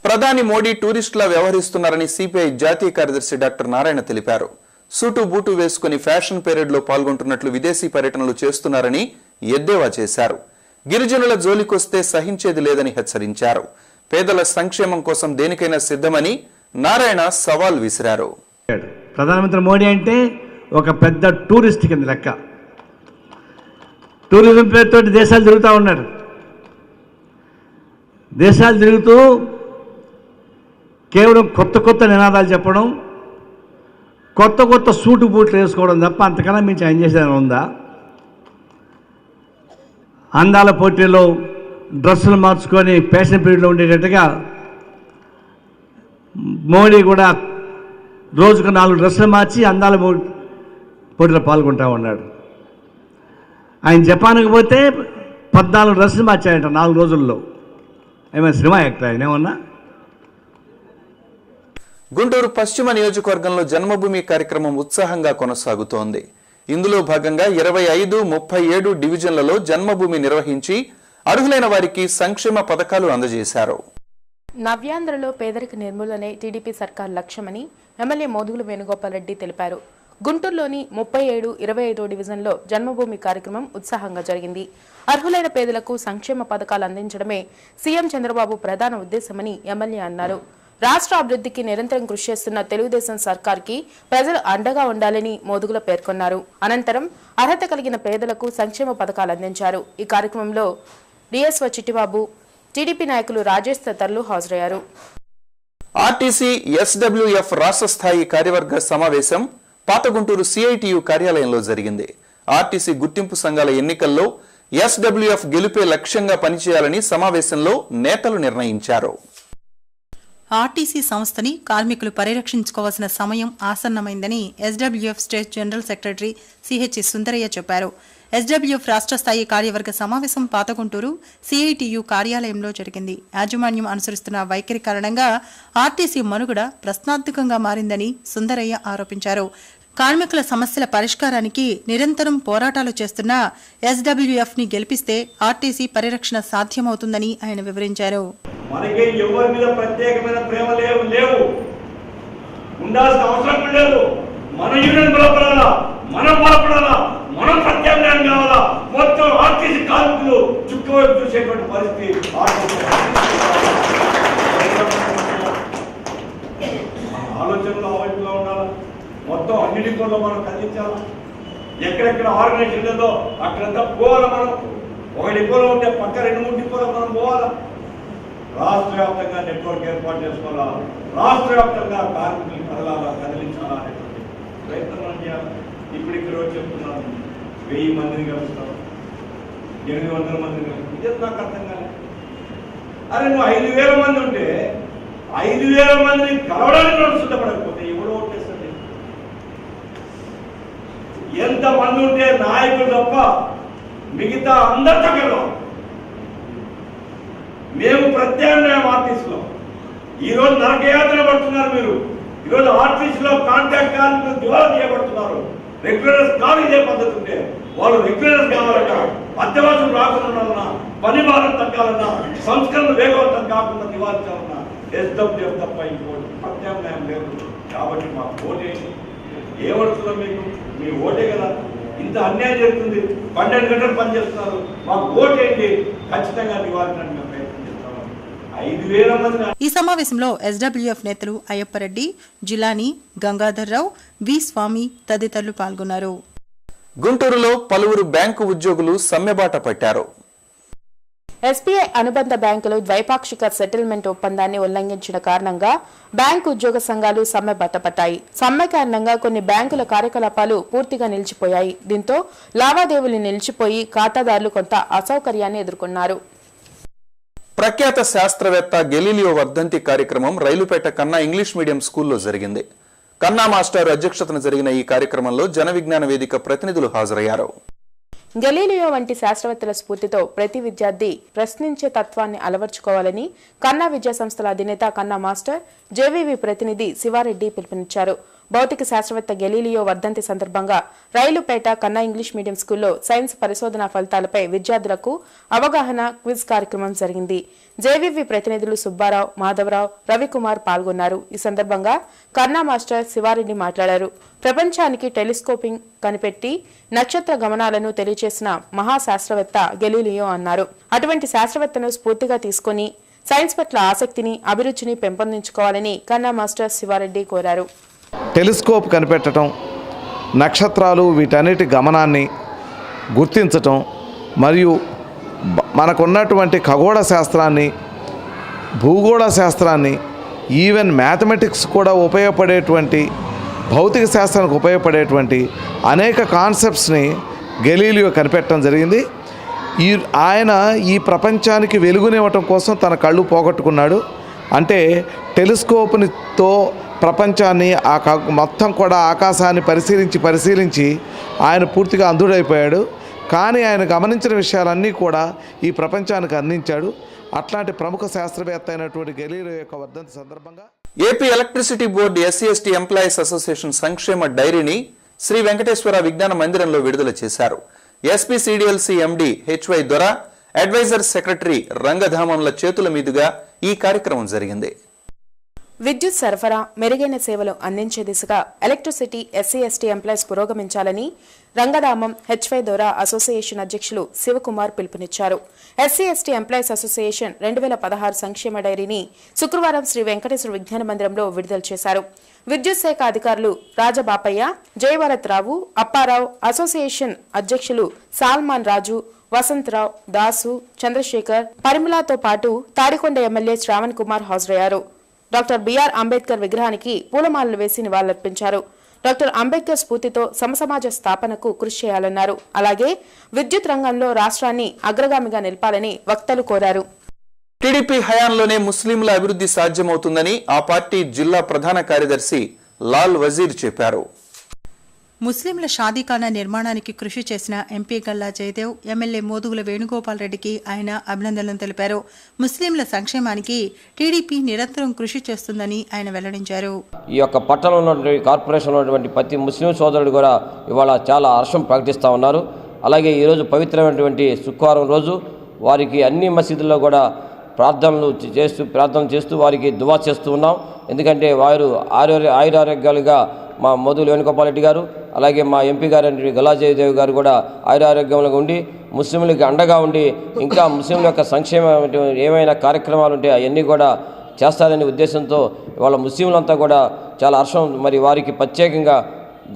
ప్రధాని మోడీ టూరిస్టులా వ్యవహరిస్తున్నారని సిపిఐ జాతీయ కార్యదర్శి డాక్టర్ నారాయణ తెలిపారు. సూటు బూటు వేసుకుని ఫ్యాషన్ పెరేడ్ లో పాల్గొంటున్నట్లు విదేశీ పర్యటనలు చేస్తున్నారని ఎద్దేవా చేశారు. గిరిజనుల జోలికొస్తే సహించేది లేదని హెచ్చరించారు. పేదల సంక్షేమం కోసం దేనికైనా సిద్ధమని నారాయణ సవాల్ విసిరారు. ప్రధానమంత్రి మోడీ అంటే ఒక పెద్ద టూరిస్ట్ కింద లెక్క. టూరిజం పేరుతో దేశాలు తిరుగుతూ ఉన్నాడు. దేశాలు తిరుగుతూ కేవలం కొత్త కొత్త నినాదాలు చెప్పడం, కొత్త కొత్త సూటు బూట్లు వేసుకోవడం తప్ప అంతకన్నా మించి ఆయన చేసేది ఉందా? అందాల పోటీలో డ్రెస్సులు మార్చుకొని ఫ్యాషన్ పీరియడ్లో ఉండేటట్టుగా మోడీ కూడా రోజుకు 4 డ్రెస్సులు మార్చి అందాల పోటీలో పాల్గొంటూ ఉన్నాడు. ఆయన జపాన్కి పోతే 14 డ్రెస్సులు మార్చాయంట 4 రోజుల్లో. ఏమైనా సినిమా యాక్టర్ ఆయన ఏమన్నా? గుంటూరు పశ్చిమ నియోజకవర్గంలో జన్మభూమి కార్యక్రమం ఉత్సాహంగా కొనసాగుతోంది. ఇందులో భాగంగా 25, 37 డివిజన్లలో జన్మభూమి నిర్వహించి అర్హులైన వారికి సంక్షేమ పథకాలు అందజేశారు. నవ్యాంధ్రలో పేదరిక నిర్మూలనే టీడీపీ సర్కార్ లక్ష్యమని ఎమ్మెల్యే మోదుగుల వేణుగోపాల్ రెడ్డి తెలిపారు. గుంటూరులోని 37, 25 డివిజన్లో జన్మభూమి కార్యక్రమం ఉత్సాహంగా జరిగింది. అర్హులైన పేదలకు సంక్షేమ పథకాలు అందించడమే సీఎం చంద్రబాబు ప్రధాన ఉద్దేశమని ఎమ్మెల్యే అన్నారు. రాష్ట్ర అభివృద్ధికి నిరంతరం కృషి చేస్తున్న తెలుగుదేశం సర్కార్కి ప్రజలు అండగా ఉండాలని మోదుగుల పేర్కొన్నారు. అనంతరం అర్హత కలిగిన పేదలకు సంక్షేమ పథకాలు అందించారు. ఈ కార్యక్రమంలో డిఎస్ఓ చిట్టిబాబు, టీడీపీ నాయకులు రాజేష్ తదితరులు హాజరయ్యారు. ఆర్టీసీ ఎస్డబ్ల్యూఎఫ్ రాష్ట్ర స్థాయి కార్యవర్గ సమావేశం పాత గుంటూరు సిఐటియు కార్యాలయంలో జరిగింది. ఆర్టీసీ గుర్తింపు సంఘాల ఎన్నికల్లో ఎస్డబ్ల్యూఎఫ్ గెలుపే లక్ష్యంగా పనిచేయాలని సమావేశంలో నేతలు నిర్ణయించారు. ఆర్టీసీ సంస్థని కార్మికులు పరిరక్షించుకోవాల్సిన సమయం ఆసన్నమైందని SWF state general secretary CH Sundaraiah చెప్పారు. ఎస్డబ్ల్యూఎఫ్ రాష్ట్ర స్థాయి కార్యవర్గ సమావేశం పాతగుంటూరు సిఐటియు కార్యాలయంలో జరిగింది. యాజమాన్యం అనుసరిస్తున్న వైఖరి కారణంగా ఆర్టీసీ మనుగడ ప్రశ్నార్థకంగా మారిందని సుందరయ్య ఆరోపించారు. కార్మికుల సమస్యల పరిష్కారానికి నిరంతరం పోరాటాలు చేస్తున్న ఎస్డబ్ల్యూఎఫ్ ని గెలిపిస్తే ఆర్టీసీ పరిరక్షణ సాధ్యమవుతుందని ఆయన వివరించారు. మనకి ఎవరి మీద ప్రత్యేకమైన ప్రేమ లేవు, ఉండాల్సిన అవసరం లేదు. మన యూనియన్ బలపడాలా, మనం బలపడాలా, మనం ప్రత్యామ్నాయం కావాలా. మొత్తం ఆర్టీసీ కార్మికులు చుట్టువైపు చూసేటువంటి పరిస్థితి ఆలోచనలో అవైపులో ఉండాలా. మొత్తం అన్ని డిపోల్లో మనం కదిలించాలా. ఎక్కడెక్కడ ఆర్గనైజేషన్ లేదో అక్కడంతా పోవాలా. మనం ఒక డిపోలో ఉంటే పక్క 2-3 డిపోలో మనం పోవాలా. రాష్ట్ర వ్యాప్తంగా నెట్వర్క్ ఏర్పాటు చేసుకోవాలా. రాష్ట్ర వ్యాప్తంగా కార్మికులు కదలాలా, కదిలించాలా అనేటువంటి ప్రయత్నం మనం చేయాలి. ఇప్పుడు ఇక్కడ చెప్తున్నాను, 1000 మందిని కలుస్తాం, 800 మందిని కలుస్తాం. ఇదే నాకు అర్థం కాలేదు. అరే నువ్వు 5000 మంది ఉంటే 5000 మందిని కలవడానికి నోటు సిద్ధపడకపోతే ఎవడో ఓటేస్తుంది? ఎంతమంది ఉంటే నాయకులు తప్ప మిగతా అందరితో కలవం. మేము ప్రత్యామ్నాయం ఆర్టీసీలో ఈరోజు నరకయాత్ర పడుతున్నారు. మీరు ఈరోజు ఆర్టీసీలో కాంట్రాక్ట్ కార్మికులు దివాలా చేయబడుతున్నారు. రెగ్యులర్స్ కాదు. ఇదే పద్ధతి ఉంటే వాళ్ళు రెగ్యులర్స్ కావాలన్నా, అత్యవసరం రాకుండా, పని భారం తగ్గాలన్నా, సంస్కరణ వేగవంతం కాకుండా నివారించాలన్నా ఎస్డబ్ల్యూఎఫ్ తప్ప ఇంకోటి ప్రత్యామ్నాయం లేదు. కాబట్టి మా ఓటేసి ఏమడుతున్నాం? మీకు మీ ఓటే కదా. ఇంత అన్యాయం జరుగుతుంది. 12 గంటలు పనిచేస్తున్నారు. మాకు ఓటేంటి, ఖచ్చితంగా నివారించడానికి మేము ప్రయత్నం చేస్తాము. 5000 మంది. ఈ సమావేశంలో ఎస్డబ్ల్యూఎఫ్ నేతలు అయ్యప్పరెడ్డి, జిలానీ, గంగాధర్రావు, వి స్వామి తదితరులు పాల్గొన్నారు. గుంటూరులో పలువురు బ్యాంకు ఉద్యోగులు సమ్మెబాట పట్టారు. ఎస్బీఐ అనుబంధ బ్యాంకులు ద్వైపాక్షిక సెటిల్మెంట్ ఒప్పందాన్ని ఉల్లంఘించిన కారణంగా బ్యాంకు ఉద్యోగ సంఘాలు సమ్మె బట్టపట్టాయి. సమ్మె కారణంగా కొన్ని బ్యాంకుల కార్యకలాపాలు పూర్తిగా నిలిచిపోయాయి. దీంతో లావాదేవీలు నిలిచిపోయి ఖాతాదారులు కొంత అసౌకర్యాన్ని ఎదుర్కొన్నారు. ప్రఖ్యాత శాస్త్రవేత్త గెలీలియో వర్ధంతి కార్యక్రమం రైలుపేట కన్నా ఇంగ్లీష్ మీడియం స్కూల్లో జరిగింది. కన్నా మాస్టర్ అధ్యక్షతన జరిగిన ఈ కార్యక్రమంలో జన విజ్ఞాన వేదిక ప్రతినిధులు హాజరయ్యారు. గెలీలియో వంటి శాస్త్రవేత్తల స్ఫూర్తితో ప్రతి విద్యార్థి ప్రశ్నించే తత్వాన్ని అలవర్చుకోవాలని కన్నా విద్యా సంస్థల అధినేత కన్నా మాస్టర్ జేవీవి ప్రతినిధి శివారెడ్డి పిలుపునిచ్చారు. భౌతిక శాస్త్రవేత్త గెలీలియో వర్ధంతి సందర్భంగా రైలుపేట కన్నా ఇంగ్లీష్ మీడియం స్కూల్లో సైన్స్ పరిశోధనా ఫలితాలపై విద్యార్థులకు అవగాహన క్విజ్ కార్యక్రమం జరిగింది. జేవీవి ప్రతినిధులు సుబ్బారావు, మాధవరావు, రవికుమార్ పాల్గొన్నారు. ఈ సందర్భంగా కన్నా మాస్టర్ శివారెడ్డి మాట్లాడారు. ప్రపంచానికి టెలిస్కోపింగ్ కనిపెట్టి నక్షత్ర గమనాలను తెలియచేసిన మహాశాస్త్రవేత్త గెలీలియో అన్నారు. అటువంటి శాస్త్రవేత్తను స్ఫూర్తిగా తీసుకుని సైన్స్ పట్ల ఆసక్తిని, అభిరుచిని పెంపొందించుకోవాలని కన్నా మాస్టర్ శివారెడ్డి కోరారు. టెలిస్కోప్ కనిపెట్టడం, నక్షత్రాలు వీటన్నిటి గమనాన్ని గుర్తించటం మరియు మనకున్నటువంటి ఖగోళ శాస్త్రాన్ని, భూగోళ శాస్త్రాన్ని, ఈవెన్ మ్యాథమెటిక్స్ కూడా ఉపయోగపడేటువంటి, భౌతిక శాస్త్రానికి ఉపయోగపడేటువంటి అనేక కాన్సెప్ట్స్ని గెలీలియో కనిపెట్టడం జరిగింది. ఆయన ఈ ప్రపంచానికి వెలుగునివ్వటం కోసం తన కళ్ళు పోగొట్టుకున్నాడు. అంటే టెలిస్కోప్తో ప్రపంచాన్ని మొత్తం కూడా ఆకాశాన్ని పరిశీలించి ఆయన పూర్తిగా అంధుడైపోయాడు. కానీ ఆయన గమనించిన విషయాలన్నీ కూడా ఈ ప్రపంచానికి అందించాడు. అట్లాంటి ప్రముఖ శాస్త్రవేత్త అయినటువంటి గెలీలియో యొక్క వర్ధంతి సందర్భంగా AP electricity board SC/ST employees association సంక్షేమ డైరీని శ్రీ వెంకటేశ్వర విజ్ఞాన మందిరంలో విడుదల చేశారు. SPCDLC MD HY దొర, అడ్వైజర్ సెక్రటరీ రంగధామంల చేతుల మీదుగా ఈ కార్యక్రమం జరిగింది. విద్యుత్ సరఫరా, మెరుగైన సేవలు అందించే దిశగా ఎలక్ట్రిసిటీ SC/ST ఎంప్లాయీస్ పురోగమించాలని రంగధామం HY దొర అసోసియేషన్ అధ్యక్షులు శివకుమార్ పిలుపునిచ్చారు. SC/ST ఎంప్లాయీస్ అసోసియేషన్ 2016 సంక్షేమ డైరీని శుక్రవారం శ్రీ వెంకటేశ్వర విజ్ఞాన మందిరంలో విడుదల చేశారు. విద్యుత్ శాఖ అధికారులు రాజబాపయ్య, జయవరత్ రావు, అప్పారావు, అసోసియేషన్ అధ్యక్షులు సాల్మాన్ రాజు, వసంతరావు, దాసు, చంద్రశేఖర్, పరిమళతో పాటు తాడికొండ ఎమ్మెల్యే శ్రావణ్ కుమార్ హాజరయ్యారు. డాక్టర్ బిఆర్ అంబేద్కర్ విగ్రహానికి పూలమాలలు వేసి నివాళులర్పించారు. డాక్టర్ అంబేద్కర్ స్ఫూర్తితో సమసమాజ స్థాపనకు కృషి చేయాలన్నారు. అలాగే విద్యుత్ రంగంలో రాష్ట్రాన్ని అగ్రగామిగా నిలపాలని వక్తలు కోరారు. టీడీపీ హయాంలోనే ముస్లింల అభివృద్ధి సాధ్యమవుతుందని ఆ పార్టీ జిల్లా ప్రధాన కార్యదర్శి లాల్ వజీర్ చెప్పారు. ముస్లింల షాదీఖానా నిర్మాణానికి కృషి చేసిన ఎంపీ గల్లా జయదేవ్, ఎమ్మెల్యే మోదుగుల వేణుగోపాల్ రెడ్డికి ఆయన అభినందనలు తెలిపారు. ముస్లింల సంక్షేమానికి టీడీపీ నిరంతరం కృషి చేస్తుందని ఆయన వెల్లడించారు. ఈ యొక్క పట్టణంలో ఉన్నటువంటి కార్పొరేషన్లో ఉన్నటువంటి ప్రతి ముస్లిం సోదరుడు కూడా ఇవాళ చాలా హర్షం ప్రకటిస్తూ ఉన్నారు. అలాగే ఈరోజు పవిత్రమైనటువంటి శుక్రవారం రోజు వారికి అన్ని మసీదుల్లో కూడా ప్రార్థన చేస్తూ వారికి దువా చేస్తూ ఉన్నాం. ఎందుకంటే వారు ఆయురారోగ్యాలుగా మా మోదుగుల వేణుగోపాల్ రెడ్డి గారు, అలాగే మా ఎంపీ గారు గల్లా జయదేవ్ గారు కూడా ఆయురారోగ్యంలో ఉండి ముస్లింలకి అండగా ఉండి ఇంకా ముస్లింల యొక్క సంక్షేమ ఏమైనా కార్యక్రమాలు ఉంటే అవన్నీ కూడా చేస్తారనే ఉద్దేశంతో వాళ్ళ ముస్లింలంతా కూడా చాలా హర్షం, మరి వారికి ప్రత్యేకంగా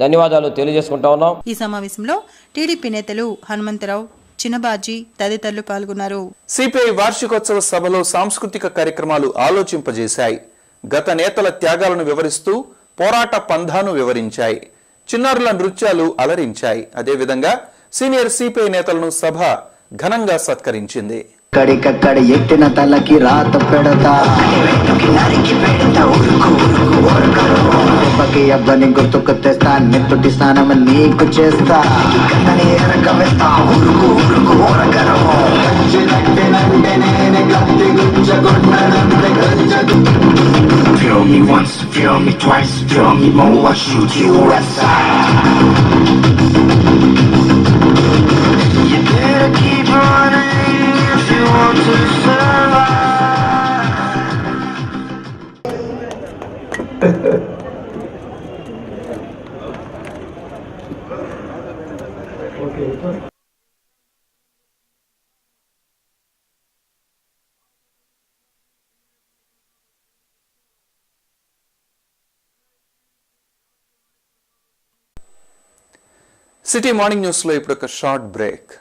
ధన్యవాదాలు తెలియజేసుకుంటా ఉన్నాం. ఈ సమావేశంలో టీడీపీ నేతలు హనుమంతరావు, చిన్నబాజీ తదితరులు పాల్గొన్నారు. సిపిఐ వార్షికోత్సవ సభలో సాంస్కృతిక కార్యక్రమాలు ఆలోచింపజేశాయి. గత నేతల త్యాగాలను వివరిస్తూ పోరాట పంధాను వివరించాయి. చిన్నారుల నృత్యాలు అలరించాయి. అదేవిధంగా సీనియర్ సిపిఐ నేతలను సభ ఘనంగా సత్కరించింది. కడికక్కడి ఎట్టిన తలకి రాత పెడతా, అబ్బని గుర్తుకు తెస్తా, నెత్తుటి స్నానం నీకు చేస్తా, feel me once, feel me twice, feel me more, I'll shoot you aside. You better keep running if you want to survive. City morning news లో ఇప్పుడు ఒక షార్ట్ బ్రేక్.